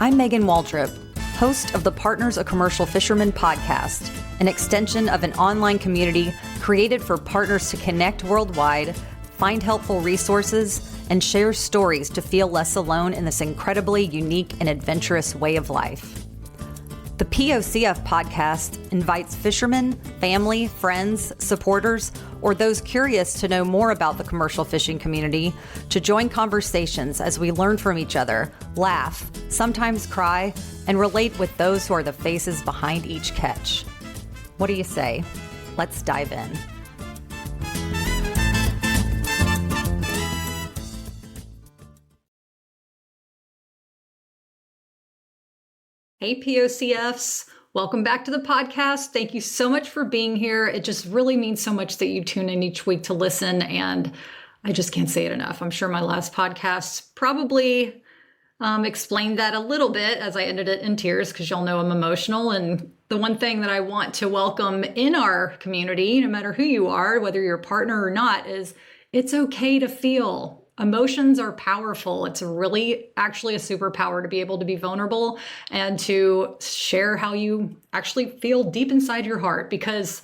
I'm Megan Waldrop, host of the Partners of Commercial Fisherman podcast, an extension of an online community created for partners to connect worldwide, find helpful resources, and share stories to feel less alone in this incredibly unique and adventurous way of life. The POCF podcast invites fishermen, family, friends, supporters, or those curious to know more about the commercial fishing community to join conversations as we learn from each other, laugh, sometimes cry, and relate with those who are the faces behind each catch. What do you say? Let's dive in. Hey POCFs, welcome back to the podcast. Thank you so much for being here. It just really means so much that you tune in each week to listen, and I just can't say it enough. I'm sure my last podcast probably explained that a little bit as I ended it in tears because y'all know I'm emotional. And the one thing that I want to welcome in our community, no matter who you are, whether you're a partner or not, is it's okay to feel. Emotions are powerful. It's really actually a superpower to be able to be vulnerable and to share how you actually feel deep inside your heart. Because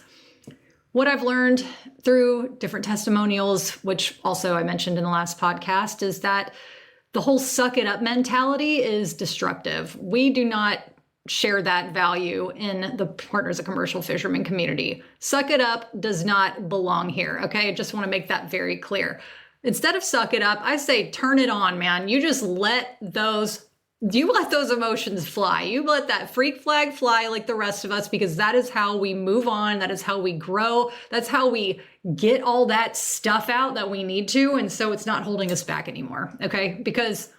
what I've learned through different testimonials, which also I mentioned in the last podcast, is that the whole suck it up mentality is destructive. We do not share that value in the Partners of Commercial Fisherman community. Suck it up does not belong here. Okay. I just want to make that very clear. Instead of suck it up, I say turn it on, man. You let those emotions fly. You let that freak flag fly like the rest of us, because that is how we move on. That is how we grow. That's how we get all that stuff out that we need to. And so it's not holding us back anymore. Okay. Because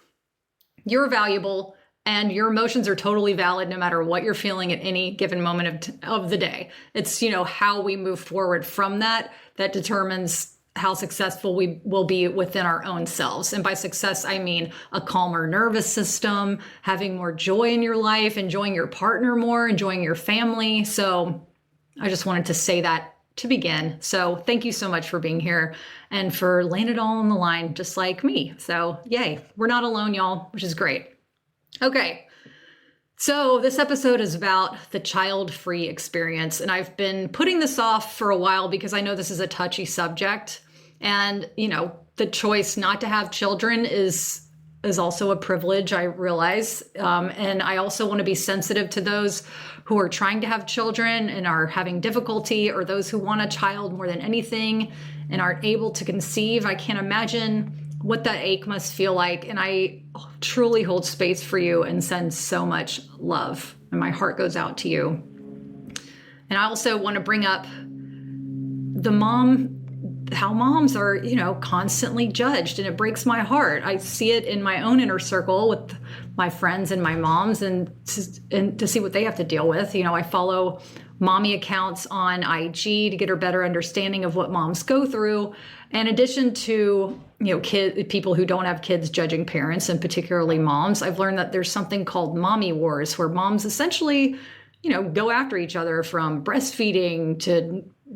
you're valuable and your emotions are totally valid no matter what you're feeling at any given moment of the day. It's, how we move forward from that determines how successful we will be within our own selves. And by success, I mean a calmer nervous system, having more joy in your life, enjoying your partner more, enjoying your family. So I just wanted to say that to begin. So thank you so much for being here and for laying it all on the line, just like me. So yay, we're not alone, y'all, which is great. Okay. So this episode is about the child-free experience, and I've been putting this off for a while because I know this is a touchy subject, and the choice not to have children is also a privilege, I realize, and I also want to be sensitive to those who are trying to have children and are having difficulty, or those who want a child more than anything and aren't able to conceive. I can't imagine what that ache must feel like. And I truly hold space for you and send so much love. And my heart goes out to you. And I also want to bring up how moms are, constantly judged. And it breaks my heart. I see it in my own inner circle with my friends and my moms, and to see what they have to deal with. I follow mommy accounts on IG to get a better understanding of what moms go through. In addition to, people who don't have kids judging parents, and particularly moms, I've learned that there's something called mommy wars, where moms essentially, go after each other, from breastfeeding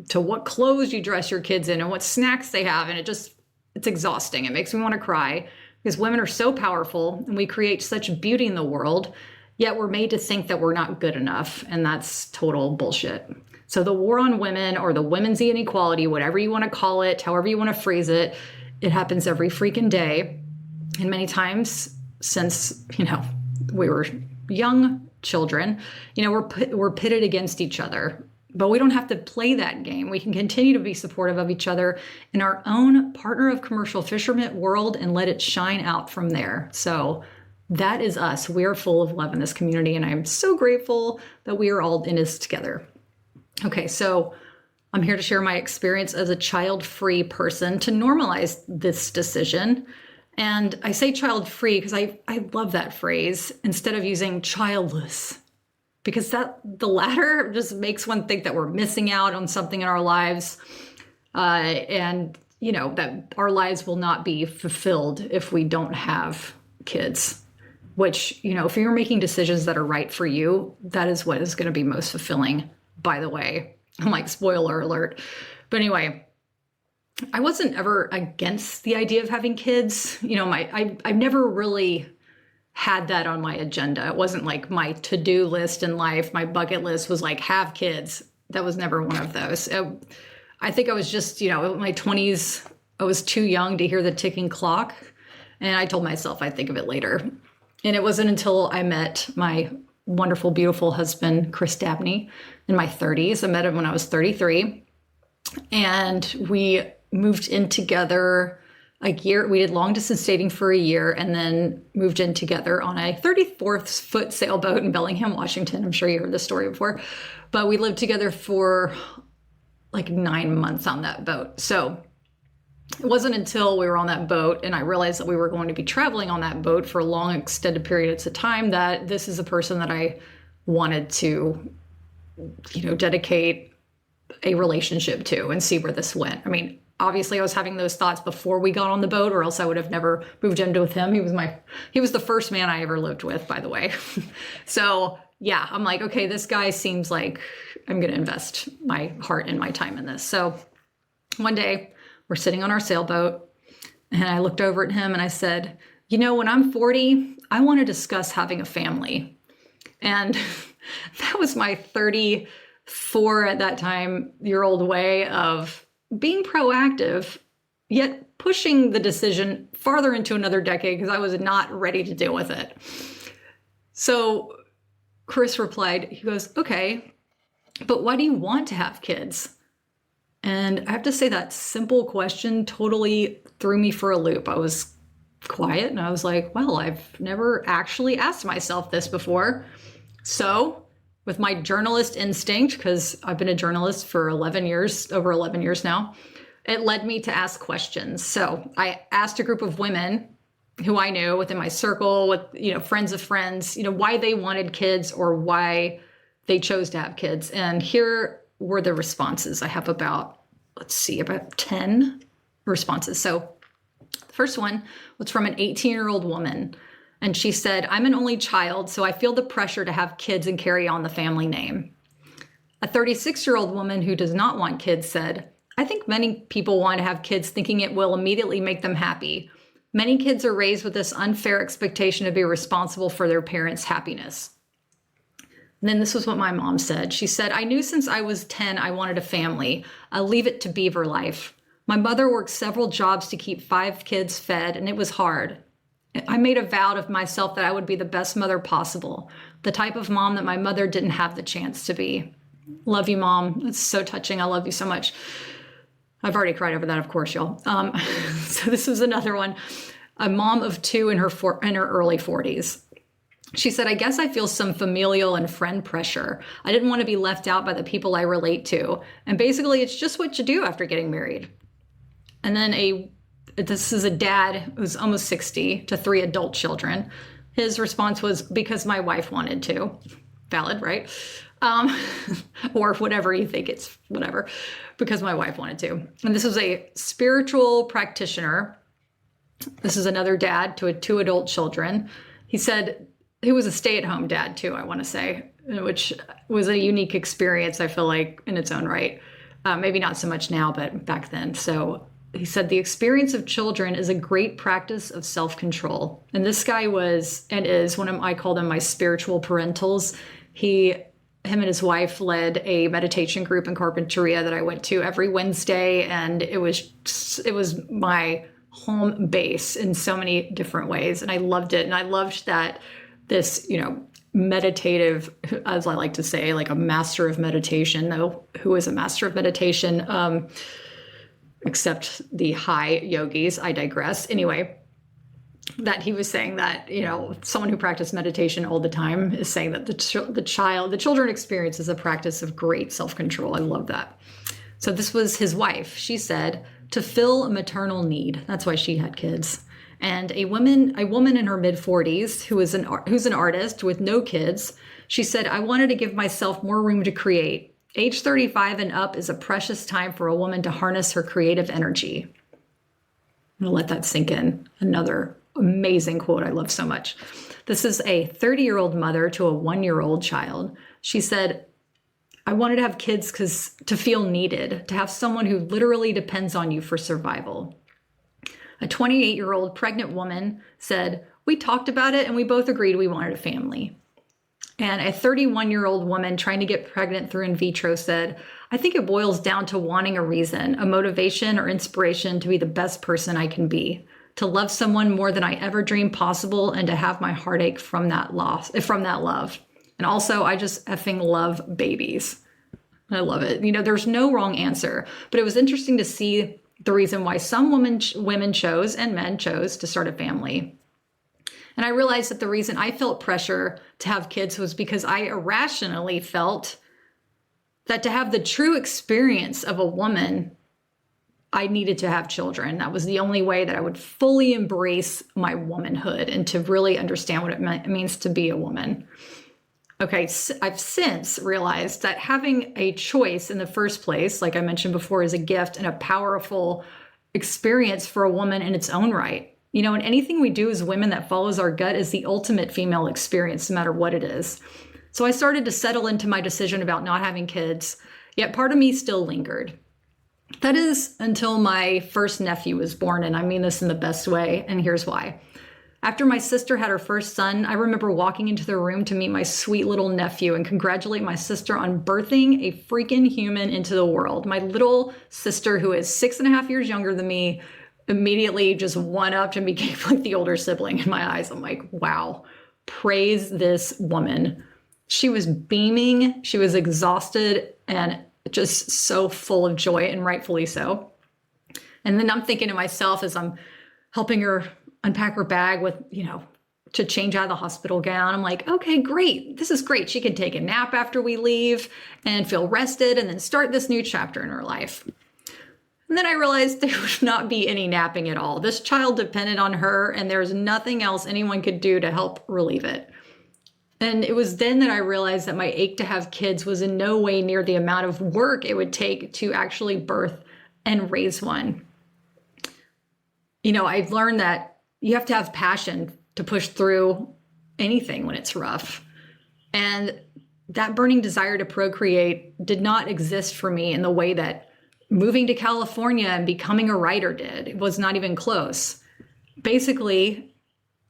to what clothes you dress your kids in and what snacks they have. And it's exhausting. It makes me want to cry, because women are so powerful and we create such beauty in the world, yet we're made to think that we're not good enough. And that's total bullshit. So the war on women, or the women's inequality, whatever you want to call it, however you want to phrase it, it happens every freaking day. And many times since, we were young children, we're pitted against each other. But we don't have to play that game. We can continue to be supportive of each other in our own Partner of Commercial Fisherman world and let it shine out from there. So that is us. We are full of love in this community, and I'm so grateful that we are all in this together. Okay, so I'm here to share my experience as a child-free person to normalize this decision. And I say child-free because I love that phrase instead of using childless, because the latter just makes one think that we're missing out on something in our lives, and that our lives will not be fulfilled if we don't have kids. Which, if you're making decisions that are right for you, that is what is going to be most fulfilling, by the way. I'm like, spoiler alert. But anyway, I wasn't ever against the idea of having kids. I've never really had that on my agenda. It wasn't like my to-do list in life. My bucket list was like, have kids. That was never one of those. I think I was just, in my 20s, I was too young to hear the ticking clock. And I told myself I'd think of it later. And it wasn't until I met my wonderful, beautiful husband, Chris Dabney, in my 30s. I met him when I was 33. And we moved in together a year. We did long distance dating for a year and then moved in together on a 34-foot sailboat in Bellingham, Washington. I'm sure you heard this story before. But we lived together for like 9 months on that boat. So it wasn't until we were on that boat and I realized that we were going to be traveling on that boat for long extended periods of time that this is a person that I wanted to, dedicate a relationship to and see where this went. I mean, obviously I was having those thoughts before we got on the boat, or else I would have never moved in with him. He was the first man I ever lived with, by the way. So yeah, I'm like, okay, this guy seems like I'm going to invest my heart and my time in this. So one day we're sitting on our sailboat and I looked over at him and I said, when I'm 40, I want to discuss having a family. And that was my 34 at that time year old way of being proactive, yet pushing the decision farther into another decade because I was not ready to deal with it. So Chris replied, he goes, okay, but why do you want to have kids? And I have to say that simple question totally threw me for a loop. I was quiet and I was like, well, I've never actually asked myself this before. So with my journalist instinct, because I've been a journalist for over 11 years now, it led me to ask questions. So I asked a group of women who I knew within my circle, with, friends of friends, why they wanted kids or why they chose to have kids. And here were the responses. I have about 10 responses. So the first one was from an 18-year-old woman. And she said, I'm an only child, so I feel the pressure to have kids and carry on the family name. A 36-year-old woman who does not want kids said, I think many people want to have kids thinking it will immediately make them happy. Many kids are raised with this unfair expectation to be responsible for their parents' happiness. And then this was what my mom said. She said, I knew since I was 10 I wanted a family. I'll leave it to beaver life. My mother worked several jobs to keep 5 kids fed, and it was hard. I made a vow to myself that I would be the best mother possible, the type of mom that my mother didn't have the chance to be. Love you, Mom. It's so touching. I love you so much. I've already cried over that, of course, y'all. So this was another one. A mom of 2 in her early 40s. She said, I guess I feel some familial and friend pressure. I didn't want to be left out by the people I relate to. And basically, it's just what you do after getting married. And then this is a dad who's almost 60 to 3 adult children. His response was, because my wife wanted to. Valid, right? Or whatever you think, it's whatever. Because my wife wanted to. And this was a spiritual practitioner. This is another dad to 2 adult children. He said he was a stay-at-home dad too, I want to say, which was a unique experience, I feel like, in its own right. Maybe not so much now, but back then. So he said, the experience of children is a great practice of self-control. And this guy was and is one of, I call them my spiritual parentals. Him and his wife led a meditation group in Carpinteria that I went to every Wednesday. And it was my home base in so many different ways. And I loved it. And I loved that this, meditative, as I like to say, like a master of meditation, though, who is a master of meditation, except the high yogis, I digress. Anyway, that he was saying that, someone who practiced meditation all the time is saying that the children experience is a practice of great self-control. I love that. So this was his wife. She said, to fill a maternal need. That's why she had kids. And a woman in her mid-40s who's an artist with no kids, she said, I wanted to give myself more room to create. Age 35 and up is a precious time for a woman to harness her creative energy. I'm going to let that sink in. Another amazing quote I love so much. This is a 30-year-old mother to a 1-year-old child. She said, I wanted to have kids to feel needed, to have someone who literally depends on you for survival. A 28-year-old pregnant woman said, we talked about it and we both agreed we wanted a family. And a 31-year-old woman trying to get pregnant through in vitro said, I think it boils down to wanting a reason, a motivation or inspiration to be the best person I can be, to love someone more than I ever dreamed possible, and to have my heartache from that love. And also, I just effing love babies. I love it. There's no wrong answer, but it was interesting to see the reason why some women chose and men chose to start a family. And I realized that the reason I felt pressure to have kids was because I irrationally felt that to have the true experience of a woman, I needed to have children. That was the only way that I would fully embrace my womanhood and to really understand what it means to be a woman. Okay, I've since realized that having a choice in the first place, like I mentioned before, is a gift and a powerful experience for a woman in its own right. And anything we do as women that follows our gut is the ultimate female experience, no matter what it is. So I started to settle into my decision about not having kids, yet part of me still lingered. That is until my first nephew was born, and I mean this in the best way, and here's why. After my sister had her first son, I remember walking into the room to meet my sweet little nephew and congratulate my sister on birthing a freaking human into the world. My little sister, who is 6.5 years younger than me, immediately just one-upped and became like the older sibling in my eyes. I'm like, wow, praise this woman. She was beaming, she was exhausted, and just so full of joy, and rightfully so. And then I'm thinking to myself as I'm helping her unpack her bag with, to change out of the hospital gown, I'm like, okay, great. This is great. She can take a nap after we leave and feel rested and then start this new chapter in her life. And then I realized there would not be any napping at all. This child depended on her, and there's nothing else anyone could do to help relieve it. And it was then that I realized that my ache to have kids was in no way near the amount of work it would take to actually birth and raise one. I've learned that you have to have passion to push through anything when it's rough. And that burning desire to procreate did not exist for me in the way that moving to California and becoming a writer did. It was not even close. Basically,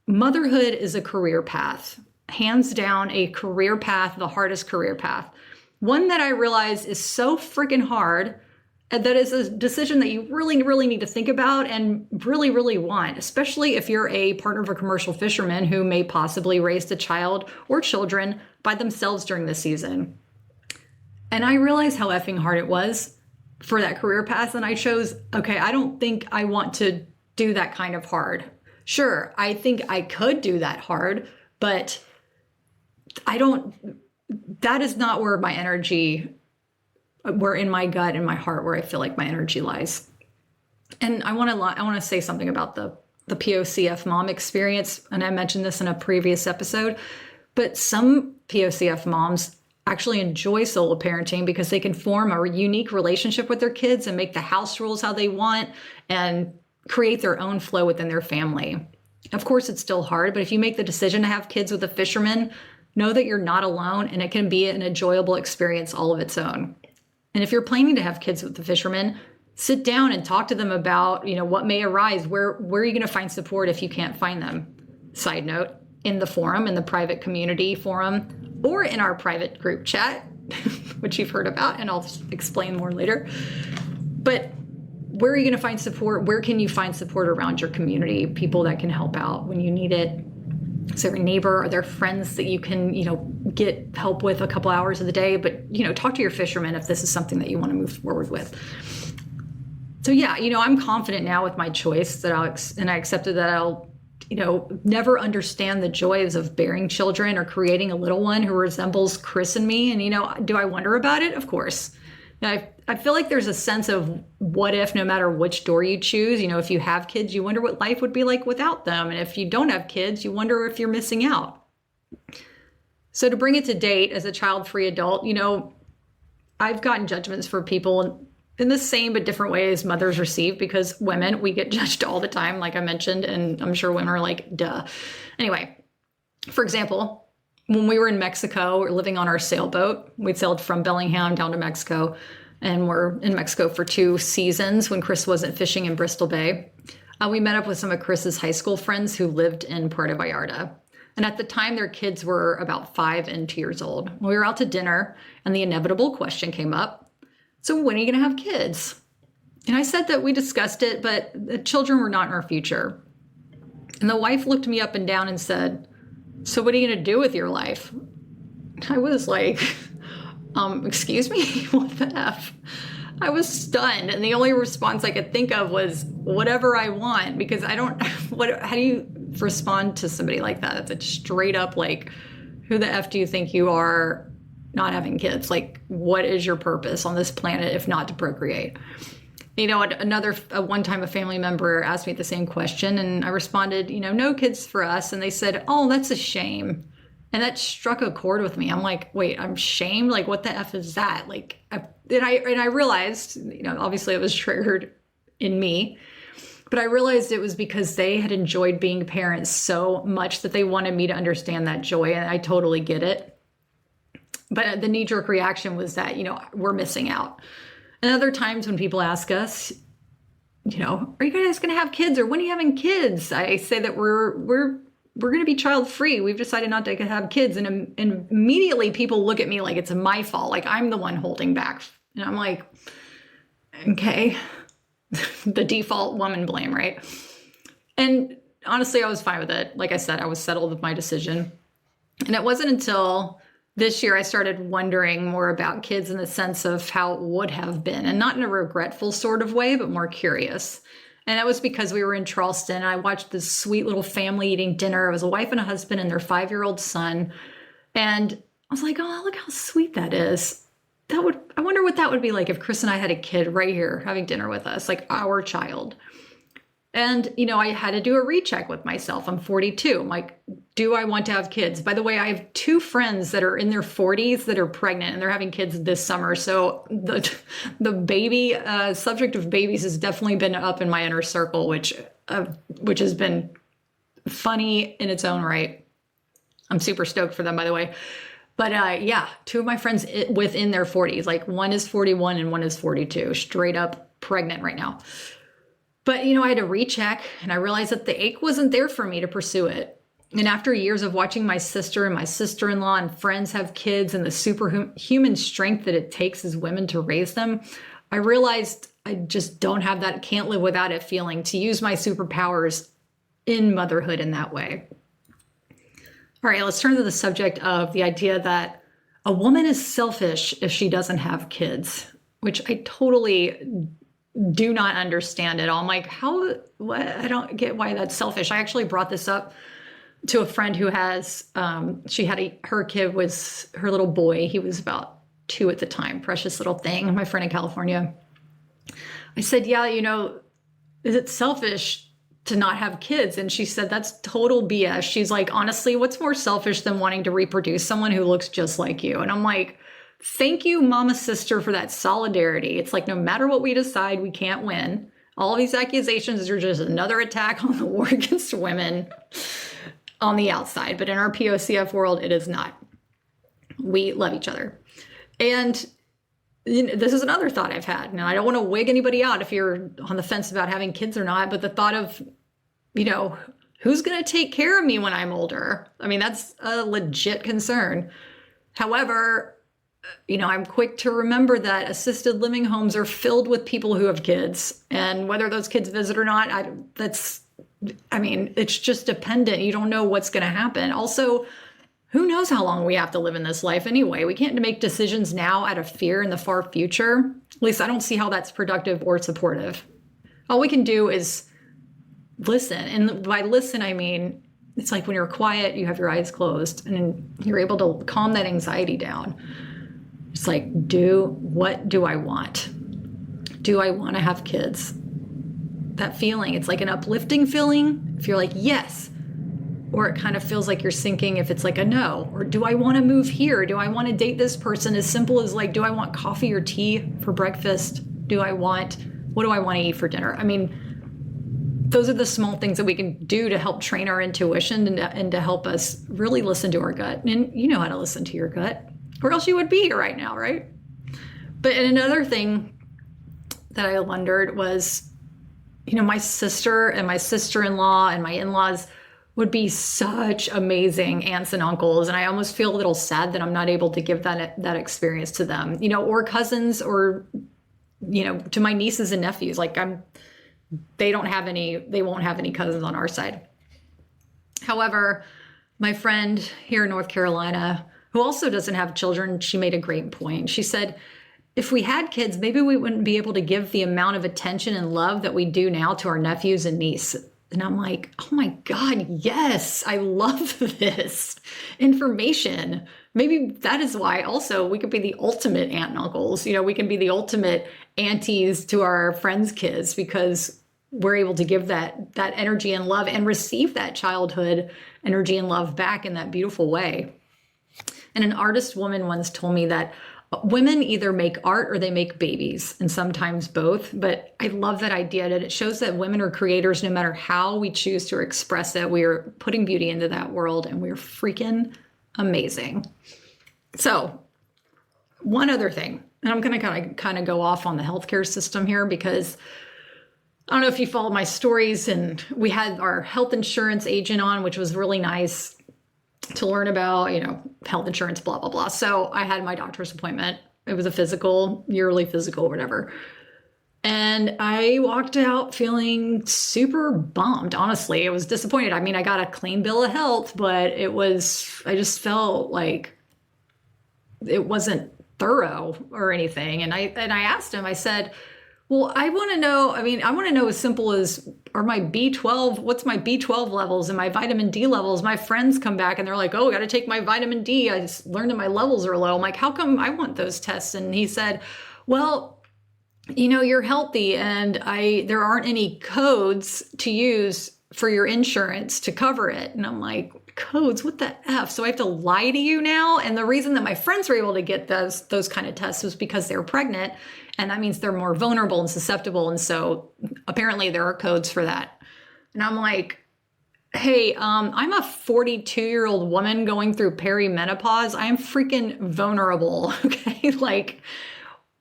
motherhood is a career path. Hands down, a career path, the hardest career path. One that I realize is so freaking hard, and that is a decision that you really, really need to think about and really, really want, especially if you're a partner of a commercial fisherman who may possibly raise a child or children by themselves during this season. And I realized how effing hard it was for that career path, and I chose, okay, I don't think I want to do that kind of hard. Sure, I think I could do that hard, but that is not where my energy, where in my gut and my heart, where I feel like my energy lies. And I want to say something about the POCF mom experience, and I mentioned this in a previous episode, but some POCF moms actually enjoy solo parenting because they can form a unique relationship with their kids and make the house rules how they want and create their own flow within their family. Of course, it's still hard, but if you make the decision to have kids with a fisherman, know that you're not alone, and it can be an enjoyable experience all of its own. And if you're planning to have kids with the fisherman, sit down and talk to them about, what may arise. Where are you going to find support if you can't find them? Side note, in the forum, in the private community forum, or in our private group chat, which you've heard about, and I'll explain more later. But where are you going to find support? Where can you find support around your community? People that can help out when you need it. Is there a neighbor? Are there friends that you can, get help with a couple hours of the day? But, talk to your fisherman if this is something that you want to move forward with. So yeah, I'm confident now with my choice that I accepted that I'll never understand the joys of bearing children or creating a little one who resembles Chris and me. And, do I wonder about it? Of course. Now, I feel like there's a sense of what if, no matter which door you choose, if you have kids, you wonder what life would be like without them. And if you don't have kids, you wonder if you're missing out. So to bring it to date as a child-free adult, I've gotten judgments for people in the same but different ways mothers receive, because women, we get judged all the time, like I mentioned, and I'm sure women are like, duh. Anyway, for example, when we were in Mexico, we were living on our sailboat. We'd sailed from Bellingham down to Mexico, and we're in Mexico for 2 seasons when Chris wasn't fishing in Bristol Bay. We met up with some of Chris's high school friends who lived in Puerto Vallarta. And at the time, their kids were about 5 and 2 years old. We were out to dinner, and the inevitable question came up. So when are you going to have kids? And I said that we discussed it, but the children were not in our future. And the wife looked me up and down and said, so what are you going to do with your life? I was like, excuse me? What the F? I was stunned. And the only response I could think of was whatever I want, because how do you respond to somebody like that? It's a straight up like, who the F do you think you are not having kids? Like, what is your purpose on this planet if not to procreate? One time a family member asked me the same question, and I responded, no kids for us. And they said, oh, that's a shame. And that struck a chord with me. I'm like, wait, I'm shamed? Like, what the F is that? I realized, obviously it was triggered in me, but I realized it was because they had enjoyed being parents so much that they wanted me to understand that joy. And I totally get it. But the knee-jerk reaction was that, we're missing out. And other times when people ask us, are you guys going to have kids, or when are you having kids? I say that we're going to be child-free. We've decided not to have kids. And immediately people look at me like it's my fault, like I'm the one holding back. And I'm like, okay, the default woman blame, right? And honestly, I was fine with it. Like I said, I was settled with my decision. And it wasn't until this year I started wondering more about kids in the sense of how it would have been, and not in a regretful sort of way, but more curious. And that was because we were in Charleston, and I watched this sweet little family eating dinner. It was a wife and a husband and their 5-year-old son. And I was like, oh, look how sweet that is. I wonder what that would be like if Chris and I had a kid right here having dinner with us, like our child. And, I had to do a recheck with myself. I'm 42. I'm like, do I want to have kids? By the way, I have 2 friends that are in their 40s that are pregnant, and they're having kids this summer. So the baby subject of babies has definitely been up in my inner circle, which has been funny in its own right. I'm super stoked for them, by the way. But 2 of my friends within their 40s, like one is 41 and one is 42, straight up pregnant right now. But, I had to recheck, and I realized that the ache wasn't there for me to pursue it. And after years of watching my sister and my sister-in-law and friends have kids and the superhuman strength that it takes as women to raise them, I realized I just don't have that, can't live without it feeling to use my superpowers in motherhood in that way. All right, let's turn to the subject of the idea that a woman is selfish if she doesn't have kids, which I totally do not understand at all. I'm like, what? I don't get why that's selfish. I actually brought this up to a friend who has, her kid was her little boy. He was about 2 at the time, precious little thing. My friend in California. I said, yeah, is it selfish to not have kids? And she said, that's total BS. She's like, honestly, what's more selfish than wanting to reproduce someone who looks just like you? And I'm like, thank you, mama sister, for that solidarity. It's like, no matter what we decide, we can't win. All of these accusations are just another attack on the war against women on the outside. But in our POCF world, it is not. We love each other. And this is another thought I've had. Now, I don't want to wig anybody out if you're on the fence about having kids or not, but the thought of, who's going to take care of me when I'm older? I mean, that's a legit concern. However, I'm quick to remember that assisted living homes are filled with people who have kids, and whether those kids visit or not, it's just dependent. You don't know what's going to happen. Also, who knows how long we have to live in this life anyway? We can't make decisions now out of fear in the far future. At least I don't see how that's productive or supportive. All we can do is listen. And by listen, I mean, it's like when you're quiet, you have your eyes closed and you're able to calm that anxiety down. It's like, what do I want? Do I want to have kids? That feeling, it's like an uplifting feeling. If you're like, yes. Or it kind of feels like you're sinking if it's like a no. Or do I want to move here? Do I want to date this person? As simple as like, do I want coffee or tea for breakfast? What do I want to eat for dinner? I mean, those are the small things that we can do to help train our intuition and to help us really listen to our gut. And you know how to listen to your gut, or else you would be here right now, right? But another thing that I wondered was, my sister and my sister-in-law and my in-laws would be such amazing aunts and uncles. And I almost feel a little sad that I'm not able to give that experience to them, or cousins, or, to my nieces and nephews. Like they won't have any cousins on our side. However, my friend here in North Carolina, who also doesn't have children, she made a great point. She said, if we had kids, maybe we wouldn't be able to give the amount of attention and love that we do now to our nephews and nieces. And I'm like, oh my God, yes, I love this information. Maybe that is why also we could be the ultimate aunt and uncles. We can be the ultimate aunties to our friends' kids, because we're able to give that energy and love and receive that childhood energy and love back in that beautiful way. And an artist woman once told me that women either make art or they make babies, and sometimes both. But I love that idea, that it shows that women are creators no matter how we choose to express it. We are putting beauty into that world, and we're freaking amazing. So one other thing, and I'm going to kind of go off on the healthcare system here, because I don't know if you followed my stories, and we had our health insurance agent on, which was really nice to learn about, health insurance, blah, blah, blah. So I had my doctor's appointment. It was a physical, yearly physical, whatever. And I walked out feeling super bummed. Honestly, I was disappointed. I mean, I got a clean bill of health, but I just felt like it wasn't thorough or anything. And I asked him, I said, well, I want to know as simple as, what's my B12 levels and my vitamin D levels? My friends come back and they're like, oh, I got to take my vitamin D. I just learned that my levels are low. I'm like, how come I want those tests? And he said, well, you're healthy, and there aren't any codes to use for your insurance to cover it. And I'm like, codes? What the F? So I have to lie to you now? And the reason that my friends were able to get those kind of tests was because they were pregnant. And that means they're more vulnerable and susceptible. And so apparently there are codes for that. And I'm like, hey, I'm a 42-year-old woman going through perimenopause. I am freaking vulnerable. Okay. Like,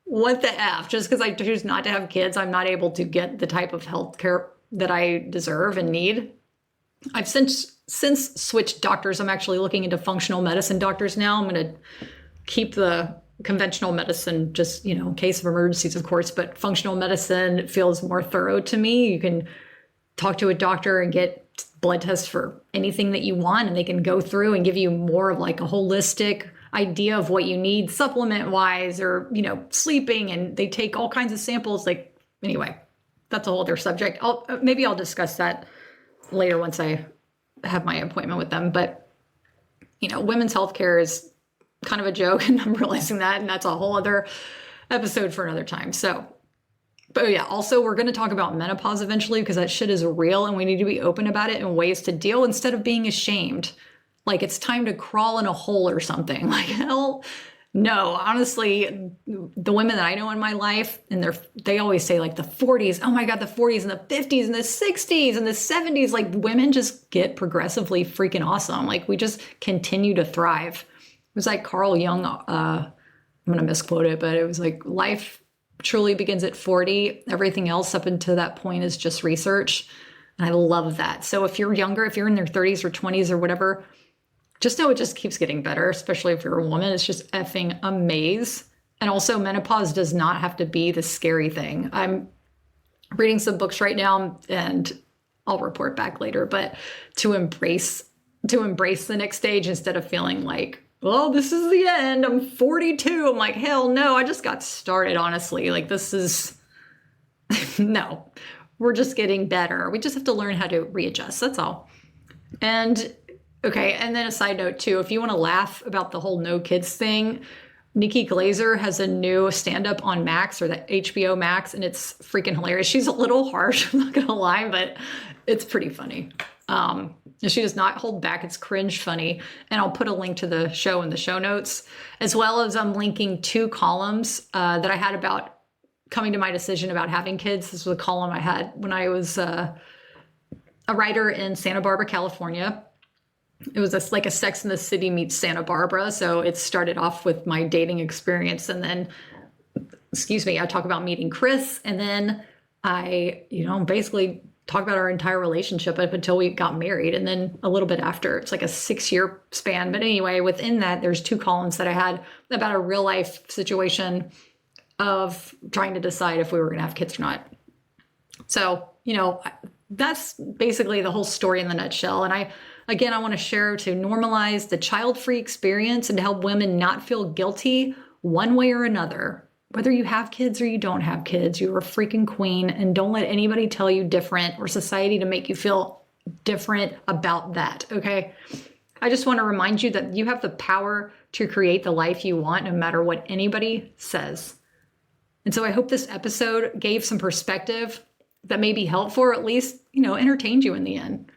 what the F? Just because I choose not to have kids, I'm not able to get the type of health care that I deserve and need. I've since switched doctors. I'm actually looking into functional medicine doctors now. I'm going to keep the conventional medicine, just, in case of emergencies, of course, but functional medicine feels more thorough to me. You can talk to a doctor and get blood tests for anything that you want, and they can go through and give you more of like a holistic idea of what you need supplement wise, or, sleeping, and they take all kinds of samples. Like, anyway, that's a whole other subject. Maybe I'll discuss that later once I have my appointment with them. But, women's healthcare is kind of a joke, and I'm realizing that, and that's a whole other episode for another time. So, but yeah, also we're going to talk about menopause eventually, because that shit is real, and we need to be open about it and ways to deal instead of being ashamed. Like it's time to crawl in a hole or something. Like, hell no. Honestly, the women that I know in my life, and they always say like the 40s, oh my God, the 40s and the 50s and the 60s and the 70s, like women just get progressively freaking awesome. Like we just continue to thrive. It was like Carl Jung, I'm going to misquote it, but it was like, life truly begins at 40. Everything else up until that point is just research. And I love that. So if you're younger, if you're in your 30s or 20s or whatever, just know it just keeps getting better, especially if you're a woman. It's just effing amaze. And also menopause does not have to be the scary thing. I'm reading some books right now, and I'll report back later, but to embrace the next stage instead of feeling like, well, this is the end. I'm 42. I'm like, hell no, I just got started, honestly. Like this is, no, we're just getting better. We just have to learn how to readjust. That's all. And okay. And then a side note too, if you want to laugh about the whole no kids thing, Nikki Glazer has a new stand-up on Max, or the HBO Max, and it's freaking hilarious. She's a little harsh, I'm not going to lie, but it's pretty funny. She does not hold back. It's cringe funny. And I'll put a link to the show in the show notes, as well as I'm linking 2 columns that I had about coming to my decision about having kids. This was a column I had when I was a writer in Santa Barbara, California. It was like a Sex and the City meets Santa Barbara. So it started off with my dating experience. And then, I talk about meeting Chris. And then I, basically talk about our entire relationship up until we got married, and then a little bit after. It's like a 6-year span. But anyway, within that, there's 2 columns that I had about a real life situation of trying to decide if we were going to have kids or not. So, that's basically the whole story in the nutshell. And I want to share to normalize the child-free experience and to help women not feel guilty one way or another. Whether you have kids or you don't have kids, you're a freaking queen, and don't let anybody tell you different or society to make you feel different about that, okay? I just want to remind you that you have the power to create the life you want no matter what anybody says. And so I hope this episode gave some perspective that may be helpful, or at least, entertained you in the end.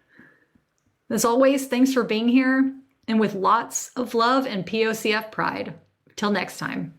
As always, thanks for being here, and with lots of love and POCF pride. Till next time.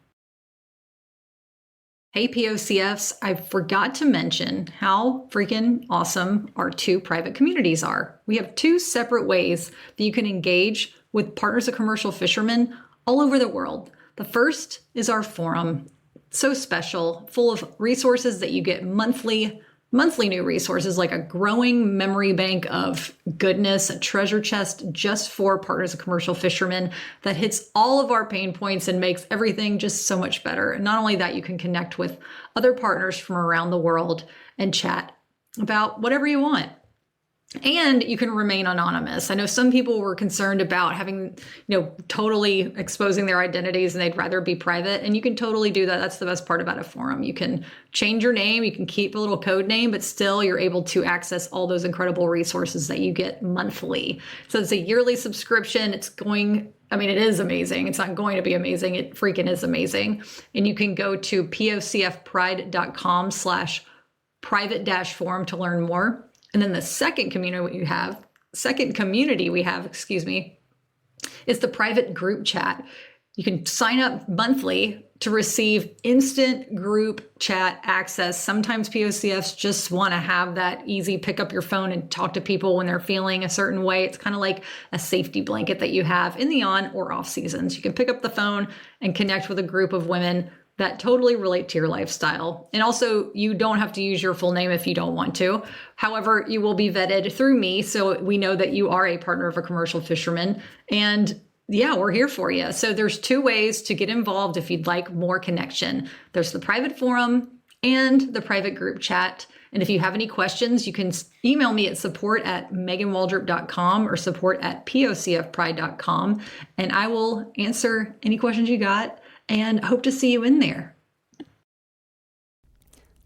Hey POCFs, I forgot to mention how freaking awesome our 2 private communities are. We have 2 separate ways that you can engage with partners of commercial fishermen all over the world. The first is our forum. So special, full of resources that you get monthly new resources, like a growing memory bank of goodness, a treasure chest just for partners of commercial fishermen that hits all of our pain points and makes everything just so much better. And not only that, you can connect with other partners from around the world and chat about whatever you want. And you can remain anonymous. I know some people were concerned about having, totally exposing their identities, and they'd rather be private. And you can totally do that. That's the best part about a forum. You can change your name, you can keep a little code name, but still you're able to access all those incredible resources that you get monthly. So it's a yearly subscription. It is amazing. It's not going to be amazing. It freaking is amazing. And you can go to pocfpride.com/private-forum to learn more. And then the second community we have, is the private group chat. You can sign up monthly to receive instant group chat access. Sometimes POCFs just want to have that easy pick up your phone and talk to people when they're feeling a certain way. It's kind of like a safety blanket that you have in the on or off seasons. You can pick up the phone and connect with a group of women that totally relate to your lifestyle. And also, you don't have to use your full name if you don't want to. However, you will be vetted through me, so we know that you are a partner of a commercial fisherman. And yeah, we're here for you. So there's 2 ways to get involved if you'd like more connection. There's the private forum and the private group chat. And if you have any questions, you can email me at support@meganwaldrop.com or support@pocfpride.com, and I will answer any questions you got. And hope to see you in there.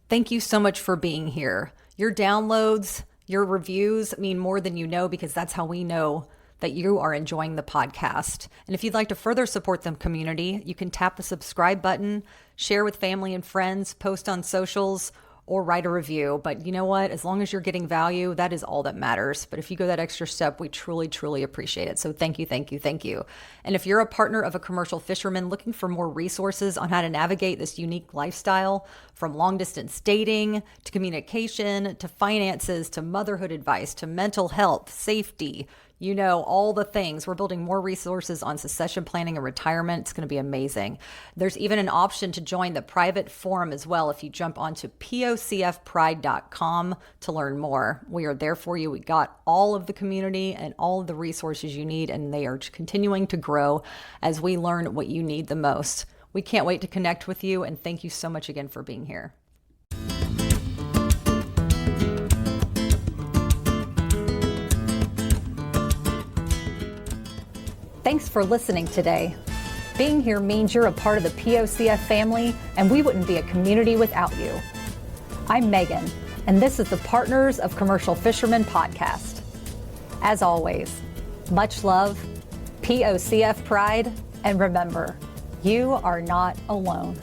Thank you so much for being here. Your downloads, your reviews mean more than you know, because that's how we know that you are enjoying the podcast. And if you'd like to further support the community, you can tap the subscribe button, share with family and friends, post on socials, or write a review. But you know what? As long as you're getting value, that is all that matters. But if you go that extra step, we truly, truly appreciate it. So thank you, thank you, thank you. And if you're a partner of a commercial fisherman looking for more resources on how to navigate this unique lifestyle, from long distance dating to communication to finances to motherhood advice to mental health, safety, all the things. We're building more resources on succession planning and retirement. It's going to be amazing. There's even an option to join the private forum as well if you jump onto POCFpride.com to learn more. We are there for you. We got all of the community and all of the resources you need, and they are continuing to grow as we learn what you need the most. We can't wait to connect with you, and thank you so much again for being here. Thanks for listening today. Being here means you're a part of the POCF family, and we wouldn't be a community without you. I'm Megan, and this is the Partners of Commercial Fisherman podcast. As always, much love, POCF pride, and remember, you are not alone.